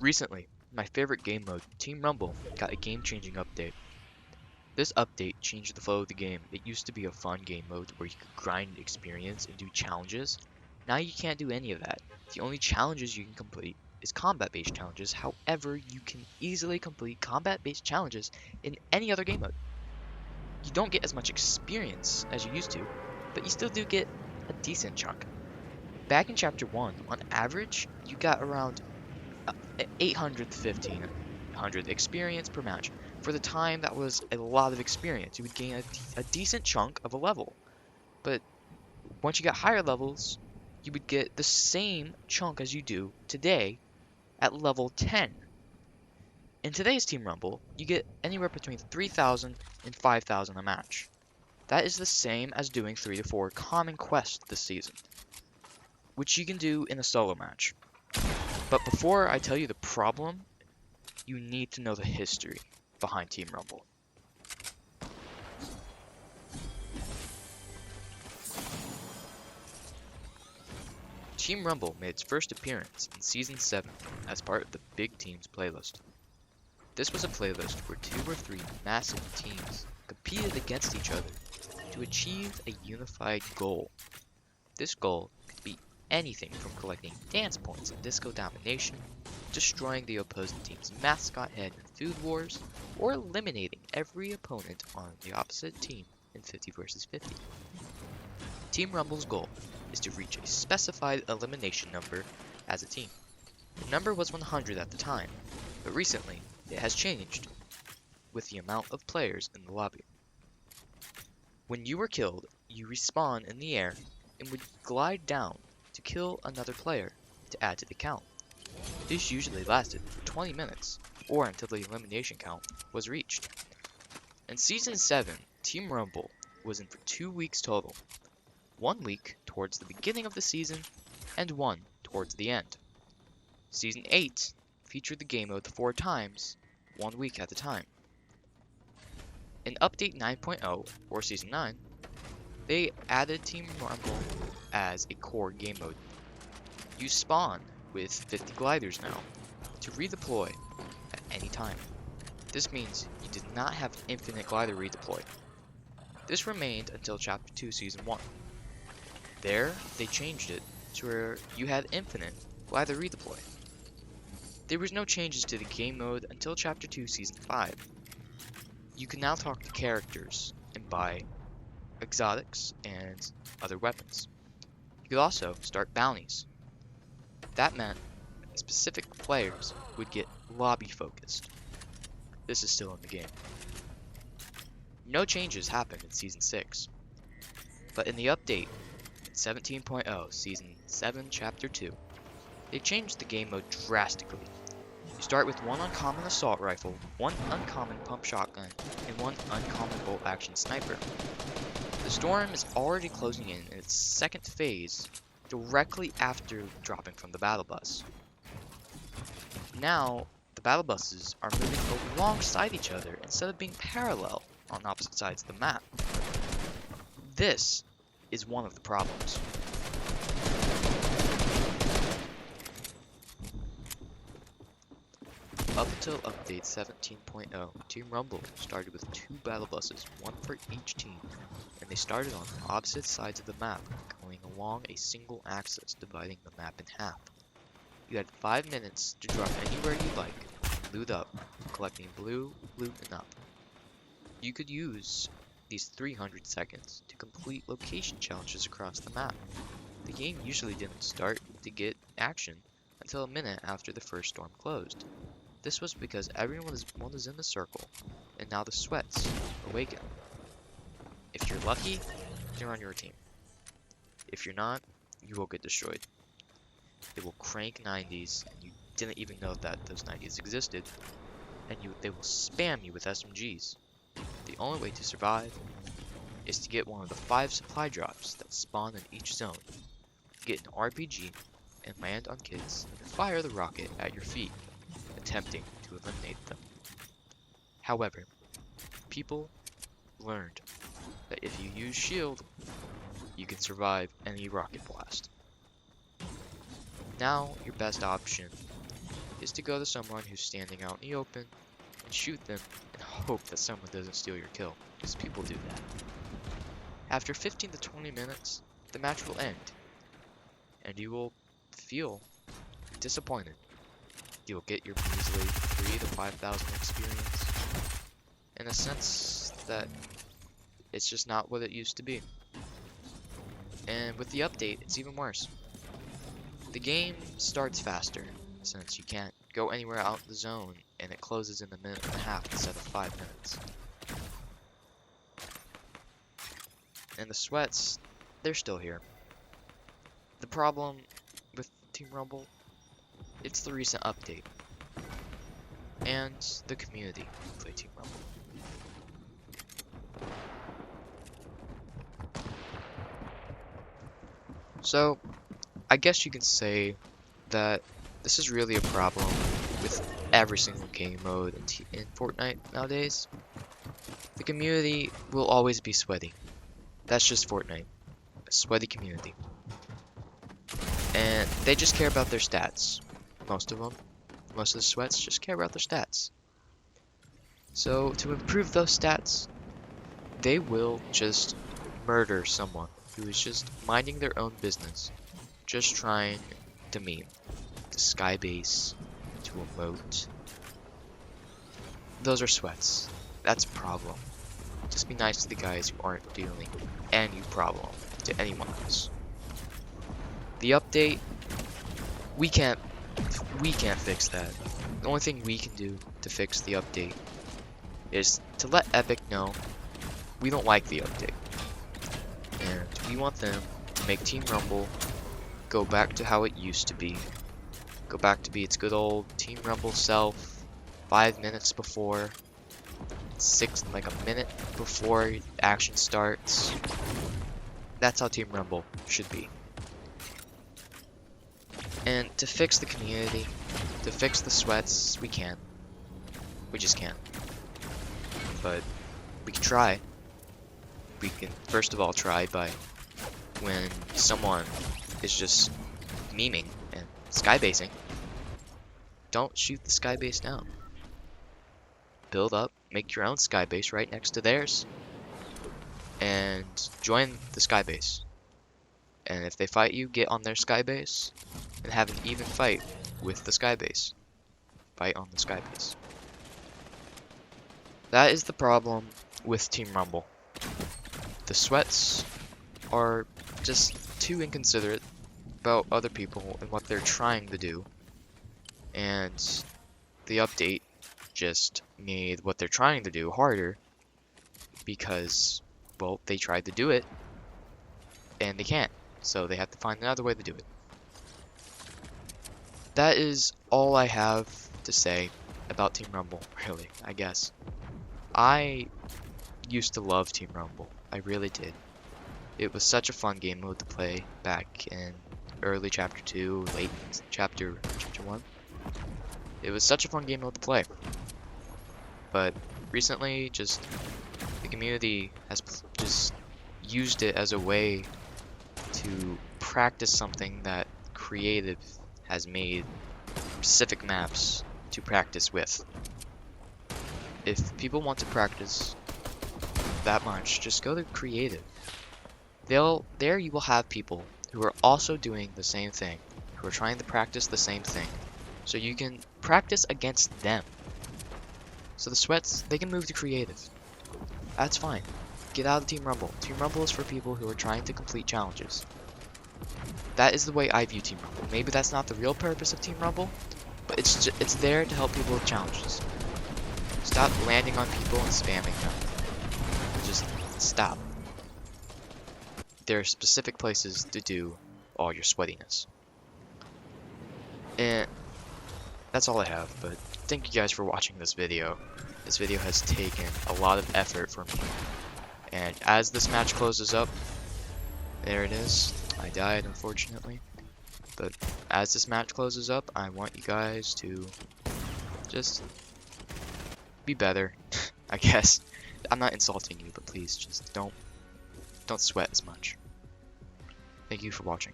Recently, my favorite game mode, Team Rumble, got a game-changing update. This update changed the flow of the game. It used to be a fun game mode where you could grind experience and do challenges. Now you can't do any of that. The only challenges you can complete is combat-based challenges. However, you can easily complete combat-based challenges in any other game mode. You don't get as much experience as you used to, but you still do get a decent chunk. Back in Chapter 1, on average, you got around 800 to 1500 experience per match. For the time, that was a lot of experience. You would gain a decent chunk of a level. But once you got higher levels, you would get the same chunk as you do today at level 10. In today's Team Rumble, you get anywhere between 3,000 and 5,000 a match. That is the same as doing 3 to 4 common quests this season, which you can do in a solo match. But before I tell you the problem, you need to know the history behind Team Rumble. Team Rumble made its first appearance in Season 7 as part of the Big Teams playlist. This was a playlist where 2 or 3 massive teams competed against each other to achieve a unified goal. This goal could be anything from collecting dance points in Disco Domination, destroying the opposing team's mascot head in Food Wars, or eliminating every opponent on the opposite team in 50 vs 50. Team Rumble's goal is to reach a specified elimination number as a team. The number was 100 at the time, but recently it has changed with the amount of players in the lobby. When you were killed, you respawn in the air and would glide down to kill another player to add to the count. This usually lasted for 20 minutes, or until the elimination count was reached. In Season 7, Team Rumble was in for 2 weeks total. 1 week towards the beginning of the season, and 1 towards the end. Season 8 featured the game mode 4 times, 1 week at a time. In Update 9.0, or Season 9, they added Team Rumble as a core game mode. You spawn with 50 gliders now to redeploy at any time. This means you did not have infinite glider redeploy. This remained until Chapter 2 Season 1. There, they changed it to where you had infinite glider redeploy. There was no changes to the game mode until Chapter 2 Season 5. You can now talk to characters and buy exotics and other weapons. You could also start bounties. That meant specific players would get lobby focused. This is still in the game. No changes happened in Season 6, but in the update 17.0 Season 7 Chapter 2, they changed the game mode drastically. You start with 1 uncommon assault rifle, 1 uncommon pump shotgun, and 1 uncommon bolt action sniper. The storm is already closing in its second phase directly after dropping from the battle bus. Now, the battle buses are moving alongside each other instead of being parallel on opposite sides of the map. This is one of the problems. Up until update 17.0, Team Rumble started with 2 battle buses, 1 for each team, and they started on opposite sides of the map, going along a single axis, dividing the map in half. You had 5 minutes to drop anywhere you like, loot up, collecting blue, loot, and up. You could use these 300 seconds to complete location challenges across the map. The game usually didn't start to get action until a minute after the first storm closed. This was because everyone was in the circle, and now the sweats awaken. If you're lucky, you're on your team. If you're not, you will get destroyed. They will crank 90s, and you didn't even know that those 90s existed, and they will spam you with SMGs. The only way to survive is to get one of the 5 supply drops that spawn in each zone, get an RPG, and land on kids, and fire the rocket at your feet, attempting to eliminate them. However, people learned that if you use shield, you can survive any rocket blast. Now, your best option is to go to someone who's standing out in the open and shoot them and hope that someone doesn't steal your kill, because people do that. After 15 to 20 minutes, the match will end, and you will feel disappointed. You'll get your measly 3 to 5,000 experience, in a sense that it's just not what it used to be. And with the update, it's even worse. The game starts faster, since you can't go anywhere out the zone, and it closes in a minute and a half instead of 5 minutes. And the sweats, they're still here. The problem with Team Rumble, it's the recent update, and the community who play Team Rumble. So, I guess you can say that this is really a problem with every single game mode in Fortnite nowadays. The community will always be sweaty. That's just Fortnite. A sweaty community. And they just care about their stats. Most of them. Most of the sweats just care about their stats. So, to improve those stats, they will just murder someone who is just minding their own business. Just trying to meme, to skybase, to emote. Those are sweats. That's a problem. Just be nice to the guys who aren't dealing any problem to anyone else. The update, we can't fix that. The only thing we can do to fix the update is to let Epic know we don't like the update. And we want them to make Team Rumble go back to how it used to be. Go back to be its good old Team Rumble self, 5 minutes before, like a minute before action starts. That's how Team Rumble should be. And to fix the community, to fix the sweats, we can't. We just can't. But we can try. We can first of all try by when someone is just memeing and skybasing, don't shoot the skybase down. Build up, make your own skybase right next to theirs, and join the skybase. And if they fight you, get on their skybase and have an even fight with the skybase. Fight on the skybase. That is the problem with Team Rumble. The sweats are just too inconsiderate about other people and what they're trying to do. And the update just made what they're trying to do harder because, well, they tried to do it and they can't. So they have to find another way to do it. That is all I have to say about Team Rumble, really, I guess. I used to love Team Rumble. I really did. It was such a fun game mode to play back in early Chapter 2, late Chapter 1. It was such a fun game mode to play. But recently, just the community has just used it as a way to practice something that Creative has made specific maps to practice with. If people want to practice that much, just go to Creative. There you will have people who are also doing the same thing, who are trying to practice the same thing. So you can practice against them. So the sweats, they can move to Creative. That's fine. Get out of Team Rumble. Team Rumble is for people who are trying to complete challenges. That is the way I view Team Rumble. Maybe that's not the real purpose of Team Rumble, but it's there to help people with challenges. Stop landing on people and spamming them. Just stop. There are specific places to do all your sweatiness. And that's all I have, but thank you guys for watching this video. This video has taken a lot of effort from me. And as this match closes up, there it is. I died, unfortunately. But as this match closes up, I want you guys to just be better, I guess. I'm not insulting you, but please just don't sweat as much. Thank you for watching.